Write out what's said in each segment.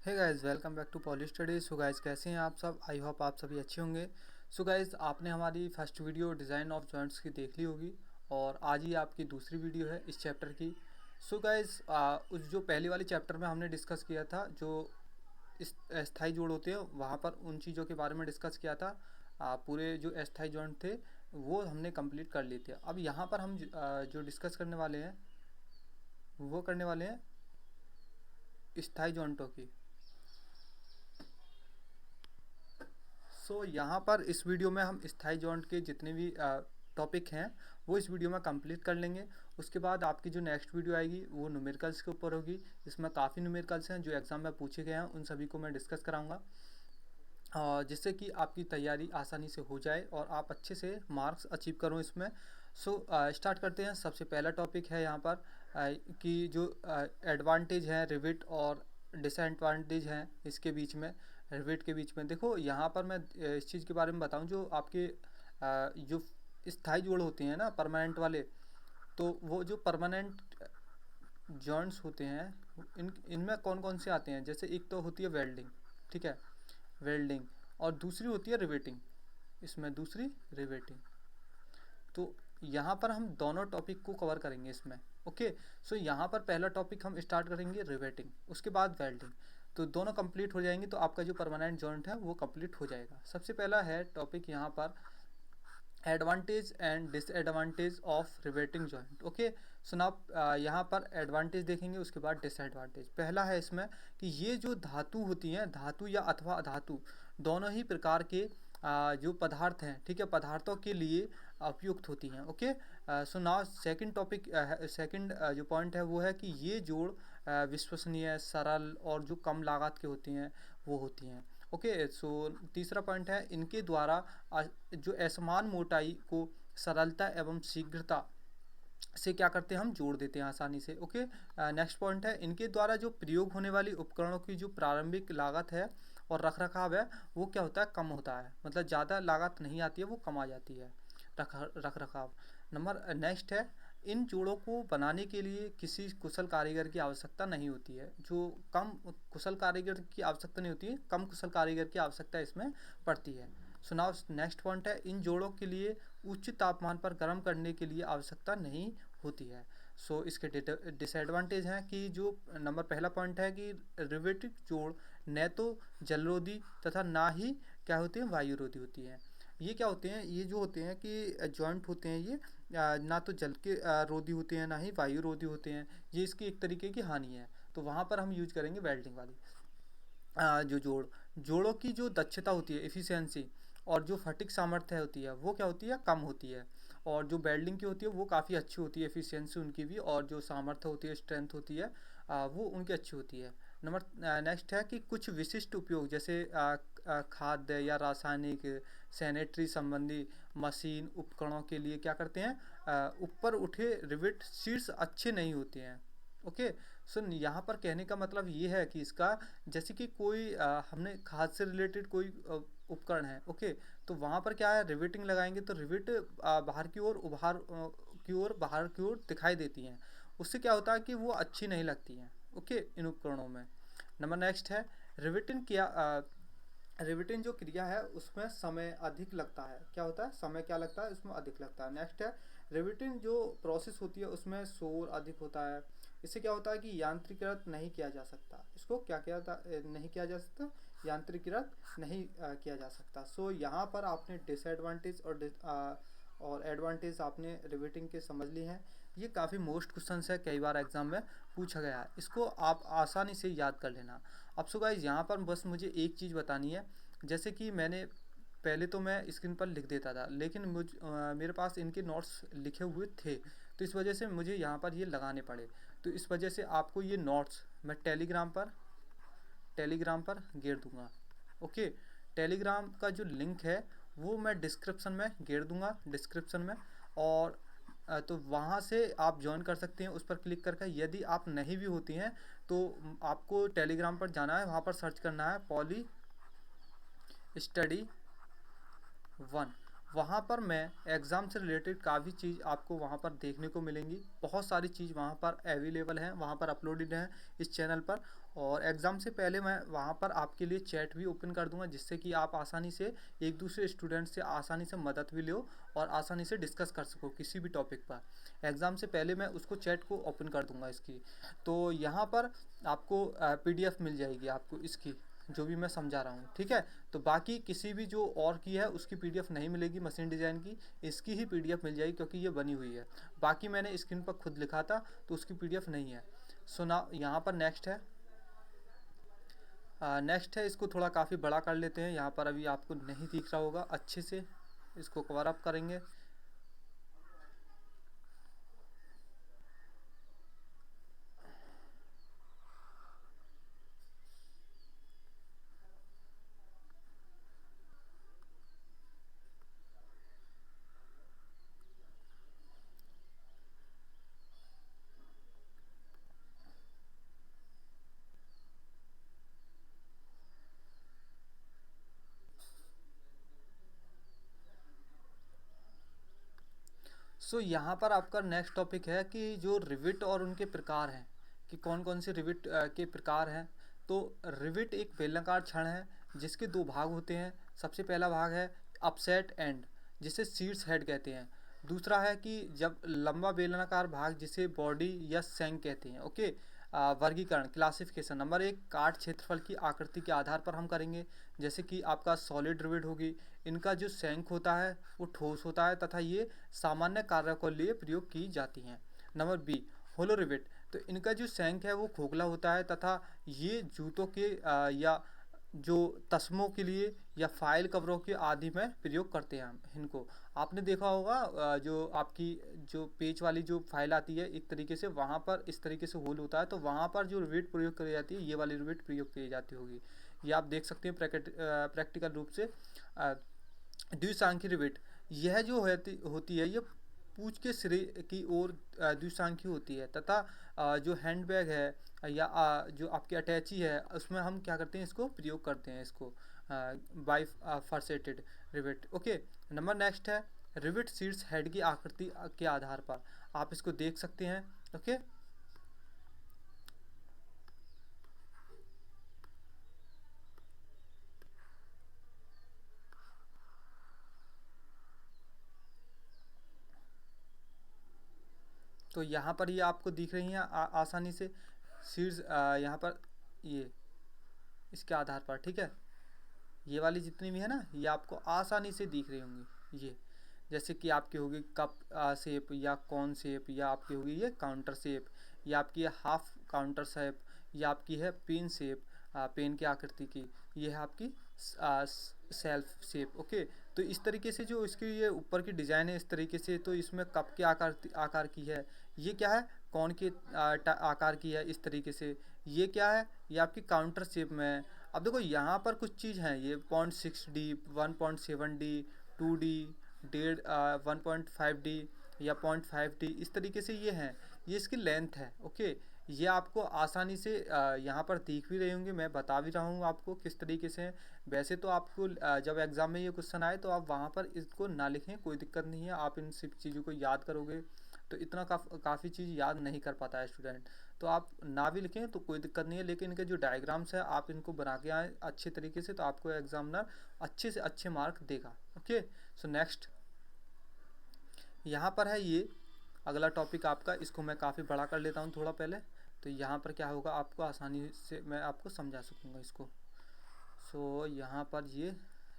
Hey guys, welcome back to Poly Studies. So guys, कैसे हैं आप सब? आई होप आप सभी अच्छे होंगे। सो गाइस, आपने हमारी first video design of joints की देख ली होगी और आज ही आपकी दूसरी वीडियो है इस चैप्टर की। सो गाइस, उस जो पहली वाली चैप्टर में हमने डिस्कस किया था, जो इस अस्थाई जोड़ होते हैं, वहाँ पर उन चीज़ों के बारे में डिस्कस किया था। पूरे जो अस्थाई जॉइंट थे वो हमने कंप्लीट कर लिए थे। अब यहाँ पर हम जो डिस्कस करने वाले हैं वो करने वाले हैं स्थाई जॉइंटों की। यहाँ पर इस वीडियो में हम स्थाई जॉइंट के जितने भी टॉपिक हैं वो इस वीडियो में कंप्लीट कर लेंगे। उसके बाद आपकी जो नेक्स्ट वीडियो आएगी वो न्यूमेरिकल्स के ऊपर होगी। इसमें काफ़ी न्यूमेरिकल्स हैं जो एग्ज़ाम में पूछे गए हैं, उन सभी को मैं डिस्कस कराऊंगा जिससे कि आपकी तैयारी आसानी से हो जाए और आप अच्छे से मार्क्स अचीव करो इसमें। स्टार्ट करते हैं। सबसे पहला टॉपिक है यहाँ पर कि जो एडवांटेज है रिविट और डिसएडवांटेज हैं इसके बीच में, रिविट के बीच में। देखो यहाँ पर मैं इस चीज़ के बारे में बताऊँ, जो आपके जो स्थायी जोड़ होते हैं ना, परमानेंट वाले, तो वो जो परमानेंट जॉइंट्स होते हैं इनमें कौन कौन से आते हैं। जैसे एक तो होती है वेल्डिंग, ठीक है, वेल्डिंग, और दूसरी होती है रिवेटिंग। इसमें दूसरी रिवेटिंग। तो यहाँ पर हम दोनों टॉपिक को कवर करेंगे इसमें। ओके, यहाँ पर पहला टॉपिक हम स्टार्ट करेंगे रिवेटिंग, उसके बाद वेल्डिंग। तो दोनों कंप्लीट हो जाएंगे तो आपका जो परमानेंट जॉइंट है वो कंप्लीट हो जाएगा। सबसे पहला है टॉपिक यहाँ पर advantage and disadvantage of riveting joint. Okay, so now यहाँ पर एडवांटेज देखेंगे, उसके बाद डिसएडवांटेज। पहला है इसमें कि ये जो धातु होती हैं, धातु या अथवा अधातु, दोनों ही प्रकार के जो पदार्थ हैं, ठीक है, पदार्थों के लिए उपयुक्त होती हैं। Okay, so now second topic, second जो पॉइंट है वो है कि ये जोड़ विश्वसनीय, सरल और जो कम लागत के होती हैं वो होती हैं। ओके, सो तीसरा पॉइंट है इनके द्वारा जो असमान मोटाई को सरलता एवं शीघ्रता से क्या करते हैं, हम जोड़ देते हैं आसानी से। ओके, नेक्स्ट पॉइंट है इनके द्वारा जो प्रयोग होने वाली उपकरणों की जो प्रारंभिक लागत है और रखरखाव है वो क्या होता है, कम होता है। मतलब ज़्यादा लागत नहीं आती है, वो कम आ जाती है रख रखाव। नंबर नेक्स्ट है इन जोड़ों को बनाने के लिए किसी कुशल कारीगर की आवश्यकता नहीं होती है। जो कम कुशल कारीगर की आवश्यकता नहीं होती है, कम कुशल कारीगर की आवश्यकता इसमें पड़ती है। सुनाओ नेक्स्ट पॉइंट है इन जोड़ों के लिए उच्च तापमान पर गर्म करने के लिए आवश्यकता नहीं होती है। इसके डिसएडवांटेज हैं कि जो नंबर पहला पॉइंट है कि रिवेटिव जोड़ न तो जलरोधी तथा ना ही क्या होती है, वायुरोधी होती है। ये क्या होते हैं, ये जो होते हैं कि जॉइंट होते हैं, ये ना तो जल के रोधी होते हैं ना ही वायु रोधी होते हैं। ये इसकी एक तरीके की हानि है। तो वहाँ पर हम यूज करेंगे वेल्डिंग वाली। जो जोड़ों की जो दक्षता होती है, एफिशिएंसी, और जो फटिक सामर्थ्य होती है वो क्या होती है, कम होती है। और जो वेल्डिंग की होती है वो काफ़ी अच्छी होती है, एफिशिएंसी उनकी भी, और जो सामर्थ्य होती है, स्ट्रेंथ होती है, वो उनकी अच्छी होती है। नंबर नेक्स्ट है कि कुछ विशिष्ट उपयोग जैसे खाद्य या रासायनिक, सैनिटरी संबंधी मशीन उपकरणों के लिए क्या करते हैं, ऊपर उठे रिवेट शीर्ष अच्छे नहीं होते हैं। ओके, यहाँ पर कहने का मतलब ये है कि इसका, जैसे कि कोई हमने खाद से रिलेटेड कोई उपकरण है, ओके, तो वहाँ पर क्या है, रिवेटिंग लगाएंगे तो रिवेट बाहर की ओर बाहर की ओर दिखाई देती हैं। उससे क्या होता है कि वो अच्छी नहीं लगती हैं। ओके, इन उपकरणों में। नंबर नेक्स्ट है रिवेटिंग किया रिवेटिंग जो क्रिया है उसमें समय अधिक लगता है। क्या होता है, समय क्या लगता है, उसमें अधिक लगता है। नेक्स्ट है रिवेटिंग जो प्रोसेस होती है उसमें शोर अधिक होता है। इससे क्या होता है कि यांत्रिकृत नहीं किया जा सकता। इसको क्या किया नहीं किया जा सकता, यांत्रिकृत नहीं किया जा सकता। यहाँ पर आपने डिसएडवांटेज और एडवांटेज आपने रिवेटिंग के समझ ली हैं। ये काफ़ी मोस्ट क्वेश्चंस है, कई बार एग्जाम में पूछा गया है, इसको आप आसानी से याद कर लेना। अब सो गाइस, यहाँ पर बस मुझे एक चीज़ बतानी है। जैसे कि मैंने पहले तो मैं स्क्रीन पर लिख देता था, लेकिन मेरे पास इनके नोट्स लिखे हुए थे, तो इस वजह से मुझे यहाँ पर ये लगाने पड़े। तो इस वजह से आपको ये नोट्स मैं टेलीग्राम पर गेर दूंगा। ओके, टेलीग्राम का जो लिंक है वो मैं डिस्क्रिप्शन में गेर दूंगा, डिस्क्रिप्शन में। और तो वहाँ से आप ज्वाइन कर सकते हैं, उस पर क्लिक करके। यदि आप नहीं भी होती हैं तो आपको टेलीग्राम पर जाना है, वहाँ पर सर्च करना है पॉली स्टडी 1। वहाँ पर मैं एग्ज़ाम से रिलेटेड काफ़ी चीज़ आपको वहाँ पर देखने को मिलेंगी। बहुत सारी चीज़ वहाँ पर अवेलेबल हैं, वहाँ पर अपलोडेड हैं इस चैनल पर। और एग्ज़ाम से पहले मैं वहाँ पर आपके लिए चैट भी ओपन कर दूँगा, जिससे कि आप आसानी से एक दूसरे स्टूडेंट से आसानी से मदद भी लो और आसानी से डिस्कस कर सको किसी भी टॉपिक पर। एग्ज़ाम से पहले मैं उसको चैट को ओपन कर दूँगा इसकी। तो यहाँ पर आपको PDF मिल जाएगी आपको इसकी, जो भी मैं समझा रहा हूँ, ठीक है। तो बाकी किसी भी जो और की है उसकी PDF नहीं मिलेगी मशीन डिज़ाइन की, इसकी ही PDF मिल जाएगी क्योंकि ये बनी हुई है। बाकी मैंने स्क्रीन पर खुद लिखा था तो उसकी PDF नहीं है। सो ना यहाँ पर नेक्स्ट है, नेक्स्ट है, इसको थोड़ा काफ़ी बड़ा कर लेते हैं। यहाँ पर अभी आपको नहीं दिख रहा होगा अच्छे से, इसको कवर अप करेंगे। यहाँ पर आपका नेक्स्ट टॉपिक है कि जो रिविट और उनके प्रकार हैं, कि कौन कौन से रिविट के प्रकार हैं। तो रिविट एक बेलनाकार छड़ है जिसके दो भाग होते हैं। सबसे पहला भाग है अपसेट एंड, जिसे शीर्ष हेड कहते हैं। दूसरा है कि जब लंबा बेलनाकार भाग, जिसे बॉडी या सैंक कहते हैं। ओके। वर्गीकरण क्लासिफिकेशन, नंबर 1, काट क्षेत्रफल की आकृति के आधार पर हम करेंगे। जैसे कि आपका सॉलिड रिविट होगी, इनका जो सैंक होता है वो ठोस होता है तथा ये सामान्य कार्यों के लिए प्रयोग की जाती हैं। नंबर बी, होलो रिविट, तो इनका जो सैंक है वो खोखला होता है तथा ये जूतों के या जो तस्मों के लिए या फाइल कवरों के आदि में प्रयोग करते हैं हम इनको। आपने देखा होगा जो आपकी जो पेज वाली जो फाइल आती है एक तरीके से, वहाँ पर इस तरीके से होल होता है, तो वहाँ पर जो रिविट प्रयोग करी जाती है ये वाली रिविट प्रयोग की जाती होगी। ये आप देख सकते हैं प्रैक्टिकल रूप से। द्विसांखी रिविट, यह जो होती है ये पूंछ के सिरे की ओर द्विसांखी होती है तथा जो हैंडबैग है या जो आपकी अटैची है उसमें हम क्या करते हैं, इसको प्रयोग करते हैं, इसको बाई फॉर्सेटेड रिविट। ओके। नंबर नेक्स्ट है रिविट शीर्ष हेड की आकृति के आधार पर, आप इसको देख सकते हैं। ओके। तो यहाँ पर ये आपको दिख रही हैं आसानी से शीर्ष यहाँ पर ये इसके आधार पर, ठीक है। ये वाली जितनी भी है ना ये आपको आसानी से दिख रही होंगी। ये जैसे कि आपकी होगी कप शेप या कॉन शेप, या आपकी होगी ये काउंटर शेप, या आपकी है हाफ काउंटर शेप, या आपकी है पेन शेप, पेन की आकृति की, ये है आपकी सेल्फ शेप। ओके। तो इस तरीके से जो इसकी ये ऊपर की डिज़ाइन है इस तरीके से, तो इसमें कप के आकार की है। ये क्या है, कौन के आकार की है इस तरीके से। ये क्या है, ये आपकी काउंटर शेप में है। अब देखो यहाँ पर कुछ चीज़ हैं, ये 0.6D, 1.7D, 2D, 1.5D या 0.5D, इस तरीके से ये हैं। ये इसकी लेंथ है। ओके। ये आपको आसानी से यहाँ पर दिख भी रहे होंगे, मैं बता भी रहा हूँ आपको किस तरीके से है। वैसे तो आपको जब एग्ज़ाम में ये क्वेश्चन आए तो आप वहाँ पर इसको ना लिखें, कोई दिक्कत नहीं है, आप इन सब चीज़ों को याद करोगे तो इतना काफ़ी चीज़ याद नहीं कर पाता है स्टूडेंट। तो आप ना भी लिखें तो कोई दिक्कत नहीं है, लेकिन इनके जो डायग्राम्स है आप इनको बना के आए अच्छे तरीके से, तो आपको एग्जामिनर अच्छे से अच्छे मार्क देगा। ओके। सो नेक्स्ट यहाँ पर है ये अगला टॉपिक आपका, इसको मैं काफ़ी बड़ा कर लेता हूँ थोड़ा पहले, तो यहाँ पर क्या होगा आपको आसानी से मैं आपको समझा सकूँगा इसको। सो यहाँ पर ये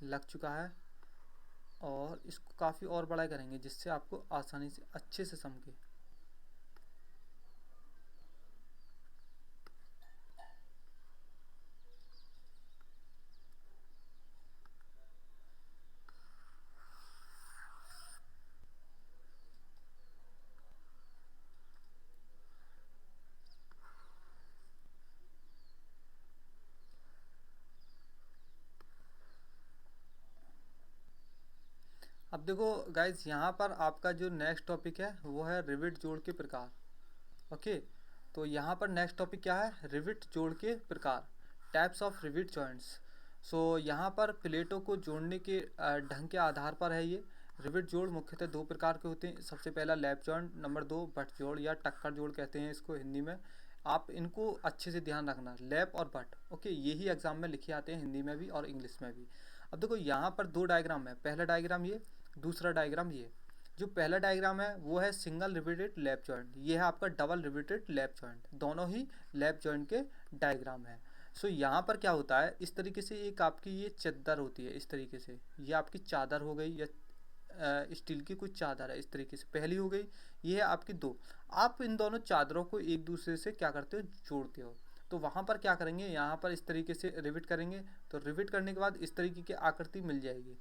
लग चुका है और इसको काफ़ी और बड़ा करेंगे जिससे आपको आसानी से अच्छे से समझे। अब देखो गाइज, यहाँ पर आपका जो नेक्स्ट टॉपिक है वो है रिविट जोड़ के प्रकार। ओके। तो यहाँ पर नेक्स्ट टॉपिक क्या है, रिविट जोड़ के प्रकार, टाइप्स ऑफ रिविट जॉइंट्स। यहाँ पर प्लेटों को जोड़ने के ढंग के आधार पर है ये। रिवेट जोड़ मुख्यतः दो प्रकार के होते हैं। सबसे पहला लैप जॉइंट, नंबर दो बट जोड़ या टक्कर जोड़ कहते हैं इसको हिंदी में। आप इनको अच्छे से ध्यान रखना, लैप और बट। ओके, यही एग्जाम में लिखे आते हैं हिंदी में भी और इंग्लिश में भी। अब देखो यहाँ पर दो डायग्राम है, पहला डायग्राम ये, दूसरा डायग्राम ये। जो पहला डायग्राम है वो है सिंगल रिवेटेड लैप जॉइंट, ये है आपका डबल रिवेटेड लैप जॉइंट, दोनों ही लैप जॉइंट के डायग्राम है। सो यहाँ पर क्या होता है, इस तरीके से एक आपकी ये चादर होती है, इस तरीके से ये आपकी चादर हो गई या स्टील की कुछ चादर है, इस तरीके से पहली हो गई। ये है आपकी दो। आप इन दोनों चादरों को एक दूसरे से क्या करते हो, जोड़ते हो। तो वहाँ पर क्या करेंगे, यहाँ पर इस तरीके से रिविट करेंगे, तो रिविट करने के बाद इस तरीके की आकृति मिल जाएगी।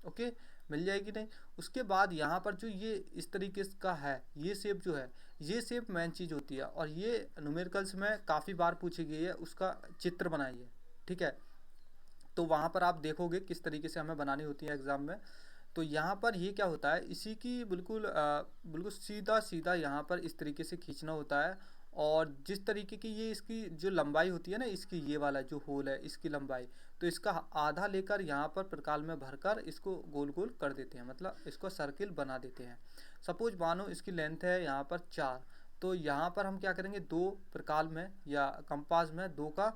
ओके, मिल जाएगी नहीं। उसके बाद यहाँ पर जो ये इस तरीके का है, ये शेप जो है, ये शेप मेन चीज़ होती है और ये न्यूमेरिकल्स में काफ़ी बार पूछी गई है, उसका चित्र बनाइए। ठीक है, तो वहाँ पर आप देखोगे किस तरीके से हमें बनानी होती है एग्ज़ाम में। तो यहाँ पर ये क्या होता है, इसी की बिल्कुल बिल्कुल सीधा सीधा यहाँ पर इस तरीके से खींचना होता है। और जिस तरीके की ये इसकी जो लंबाई होती है ना, इसकी ये वाला जो होल है इसकी लंबाई, तो इसका आधा लेकर यहाँ पर प्रकाल में भरकर इसको गोल गोल कर देते हैं, मतलब इसको सर्किल बना देते हैं। सपोज मानो इसकी लेंथ है यहाँ पर 4, तो यहाँ पर हम क्या करेंगे, दो प्रकाल में या कंपास में दो का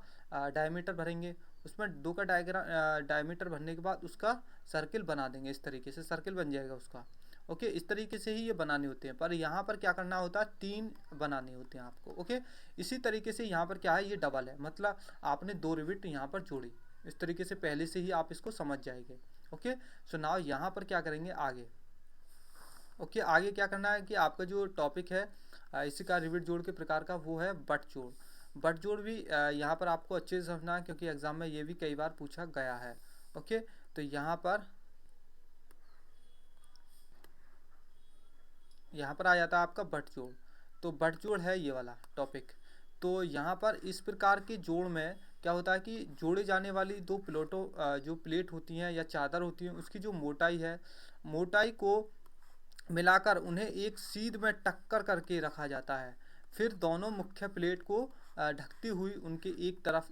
डायमीटर भरेंगे। उसमें दो का डायमीटर भरने के बाद उसका सर्किल बना देंगे, इस तरीके से सर्किल बन जाएगा उसका। ओके, इस तरीके से ही ये बनाने होते हैं, पर यहाँ पर क्या करना होता है, 3 बनाने होते हैं आपको। ओके, इसी तरीके से यहाँ पर क्या है, ये डबल है, मतलब आपने दो रिविट यहाँ पर जोड़ी, इस तरीके से पहले से ही आप इसको समझ जाएंगे। ओके, सो नाउ यहाँ पर क्या करेंगे आगे। ओके, आगे क्या करना है कि आपका जो टॉपिक है इसी का रिविट जोड़ के प्रकार का, वो है बट जोड़। बट जोड़ भी यहाँ पर आपको अच्छे से समझना है, क्योंकि एग्जाम में ये भी कई बार पूछा गया है। ओके, तो यहाँ पर आ जाता है आपका बट जोड़। तो बट जोड़ है ये वाला टॉपिक। तो यहाँ पर इस प्रकार के जोड़ में क्या होता है कि जोड़े जाने वाली दो प्लेटों जो प्लेट होती हैं या चादर होती हैं, उसकी जो मोटाई है, मोटाई को मिलाकर उन्हें एक सीध में टक्कर करके रखा जाता है। फिर दोनों मुख्य प्लेट को ढकती हुई उनके एक तरफ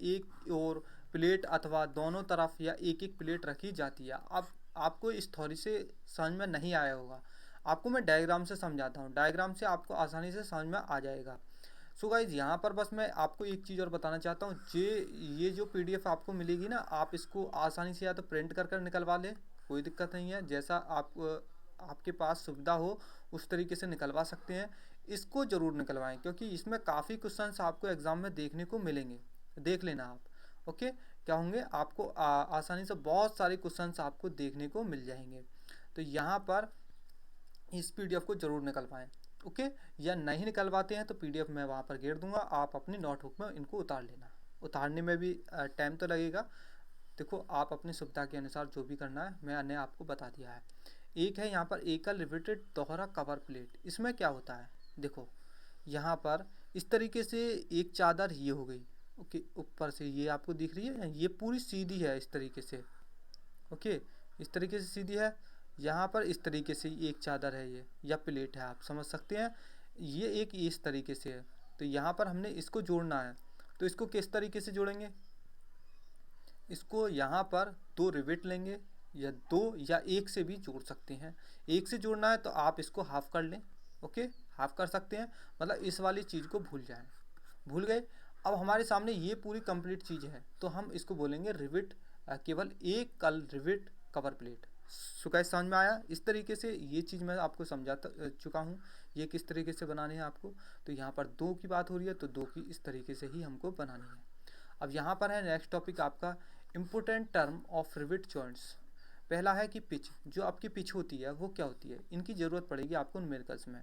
एक और प्लेट अथवा दोनों तरफ या एक एक प्लेट रखी जाती है। अब आपको इस थ्योरी से समझ में नहीं आया होगा, आपको मैं डायग्राम से समझाता हूँ, डायग्राम से आपको आसानी से समझ में आ जाएगा। सो गाइज यहाँ पर बस मैं आपको एक चीज़ और बताना चाहता हूँ, ये जो पीडीएफ आपको मिलेगी ना, आप इसको आसानी से या तो प्रिंट कर निकलवा लें, कोई दिक्कत नहीं है, जैसा आपके पास सुविधा हो उस तरीके से निकलवा सकते हैं। इसको ज़रूर निकलवाएं, क्योंकि इसमें काफ़ी क्वेश्चंस आपको एग्ज़ाम में देखने को मिलेंगे, देख लेना आप। ओके, क्या होंगे आपको आसानी से बहुत सारे क्वेश्चंस आपको देखने को मिल जाएंगे। तो यहाँ पर इस पीडीएफ को ज़रूर निकलवाएं। ओके, या नहीं निकलवाते हैं तो पीडीएफ मैं वहाँ पर घेर दूंगा, आप अपनी नोटबुक में इनको उतार लेना। उतारने में भी टाइम तो लगेगा, देखो आप अपनी सुविधा के अनुसार जो भी करना है मैंने आपको बता दिया है। एक है यहाँ पर एकल रिवेटेड दोहरा कवर प्लेट। इसमें क्या होता है, देखो यहाँ पर इस तरीके से एक चादर ये हो गई। ओके, ऊपर से ये आपको दिख रही है, ये पूरी सीधी है इस तरीके से। ओके, इस तरीके से सीधी है। यहाँ पर इस तरीके से एक चादर है ये, या प्लेट है, आप समझ सकते हैं, ये एक इस तरीके से है। तो यहाँ पर हमने इसको जोड़ना है, तो इसको किस तरीके से जोड़ेंगे, इसको यहाँ पर दो रिवेट लेंगे, या दो या एक से भी जोड़ सकते हैं। एक से जोड़ना है तो आप इसको हाफ कर लें। ओके, हाफ कर सकते हैं, मतलब इस वाली चीज़ को भूल जाएं, भूल गए। अब हमारे सामने ये पूरी कंप्लीट चीज़ है, तो हम इसको बोलेंगे रिविट, केवल एक कल रिविट कवर प्लेट। सुकाई समझ में आया, इस तरीके से ये चीज़ मैं आपको समझाता चुका हूँ, ये किस तरीके से बनाने हैं आपको। तो यहाँ पर दो की बात हो रही है, तो दो की इस तरीके से ही हमको बनानी है। अब यहाँ पर है नेक्स्ट टॉपिक आपका important term of rivet joints. पहला है कि पिच, जो आपकी पिच होती है वो क्या होती है, इनकी ज़रूरत पड़ेगी आपको न्यूमेरिकल्स में।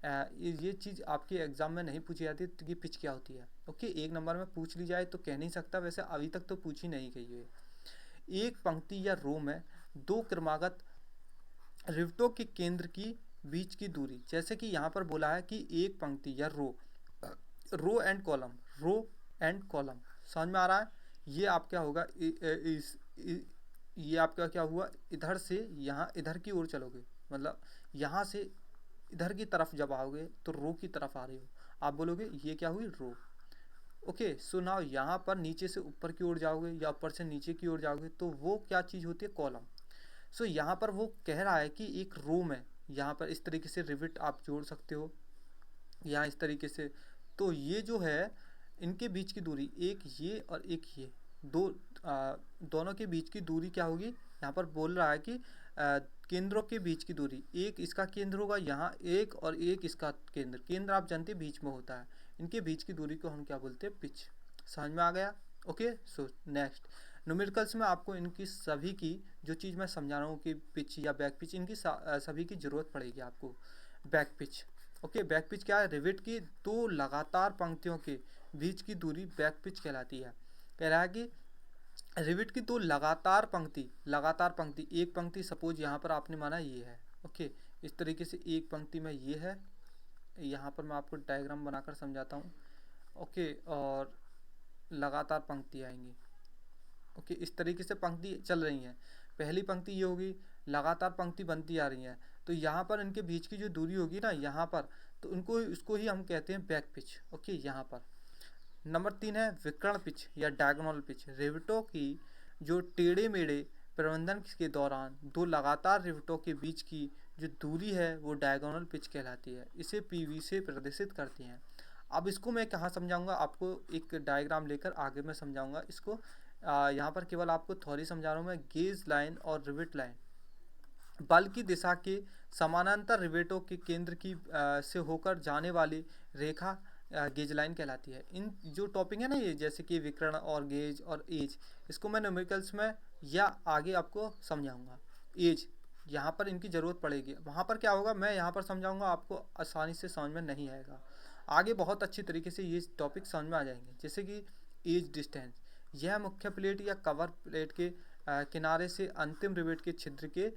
ये चीज़ आपके एग्जाम में नहीं पूछी जाती कि पिच क्या होती है। ओके, एक नंबर में पूछ ली जाए तो कह नहीं सकता, वैसे अभी तक तो पूछी नहीं गई है। एक पंक्ति या रो में दो क्रमागत रिवटों के केंद्र की बीच की दूरी, जैसे कि यहाँ पर बोला है कि एक पंक्ति या row and column, row and column, समझ में आ रहा है। ये आप क्या होगा, ये आपका क्या हुआ, इधर से यहाँ इधर की ओर चलोगे, मतलब यहाँ से इधर की तरफ जब आओगे तो रो की तरफ आ रही हो, आप बोलोगे ये क्या हुई, रो। ओके, सो नाउ यहाँ पर नीचे से ऊपर की ओर जाओगे या ऊपर से नीचे की ओर जाओगे तो वो क्या चीज़ होती है, कॉलम। सो यहाँ पर वो कह रहा है कि एक रोम है, यहाँ पर इस तरीके से रिविट आप जोड़ सकते हो यहाँ इस तरीके से। तो ये जो है इनके बीच की दूरी, एक ये और एक ये, दो दोनों के बीच की दूरी क्या होगी, यहाँ पर बोल रहा है कि केंद्रों के बीच की दूरी, एक इसका केंद्र होगा यहाँ एक और एक इसका केंद्र, केंद्र आप जानते हैं बीच में होता है, इनके बीच की दूरी को हम क्या बोलते हैं, पिच। समझ में आ गया? ओके। सो नेक्स्ट न्यूमेरिकल्स में आपको इनकी सभी की जो चीज़ मैं समझा रहा हूँ कि पिच या बैक पिच, इनकी सभी की ज़रूरत पड़ेगी आपको। Back pitch, okay. Back pitch क्या है, रिविट की दो लगातार पंक्तियों के बीच की दूरी बैक पिच कहलाती है। कह रहा है कि रिविट की दो लगातार पंक्ति, एक पंक्ति सपोज यहाँ पर आपने माना ये है, ओके, इस तरीके से एक पंक्ति में ये है, यहाँ पर मैं आपको डायग्राम बनाकर समझाता हूँ, ओके, और लगातार पंक्ति आएंगी, ओके, इस तरीके से पंक्ति चल रही हैं। पहली पंक्ति ये होगी, लगातार पंक्ति बनती आ रही है, तो यहाँ पर इनके बीच की जो दूरी होगी ना यहाँ पर, तो उनको इसको ही हम कहते हैं बैक पिच, ओके। यहाँ पर नंबर 3 है विकर्ण पिच या डायगोनल पिच। रिविटों की जो टेढ़े मेढ़े प्रबंधन के दौरान दो लगातार रिविटों के बीच की जो दूरी है वो डायगोनल पिच कहलाती है, इसे पीवी से प्रदर्शित करती हैं। अब इसको मैं कहाँ समझाऊंगा, आपको एक डायग्राम लेकर आगे मैं समझाऊंगा इसको। यहाँ पर केवल आपको थ्योरी समझा रहा हूँ मैं। गेज लाइन और रिविट लाइन बल की दिशा के समानांतर रिवेटों के केंद्र की से होकर जाने वाली रेखा गेज लाइन कहलाती है। इन जो टॉपिक है ना ये, जैसे कि विकर्ण और गेज और एज, इसको मैं न्यूमेरिकल्स में या आगे आपको समझाऊंगा। एज यहाँ पर इनकी ज़रूरत पड़ेगी, वहाँ पर क्या होगा मैं यहाँ पर समझाऊंगा, आपको आसानी से समझ में नहीं आएगा, आगे बहुत अच्छी तरीके से ये टॉपिक समझ में आ जाएंगे। जैसे कि एज डिस्टेंस, यह मुख्य प्लेट या कवर प्लेट के किनारे से अंतिम रिवेट के छिद्र के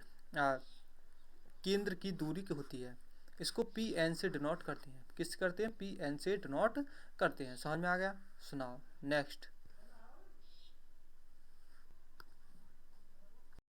केंद्र की दूरी की होती है। इसको पी एन से डिनोट करते हैं। किस करते हैं? पी एन से डिनोट करते हैं। समझ में आ गया? सुनाओ नेक्स्ट।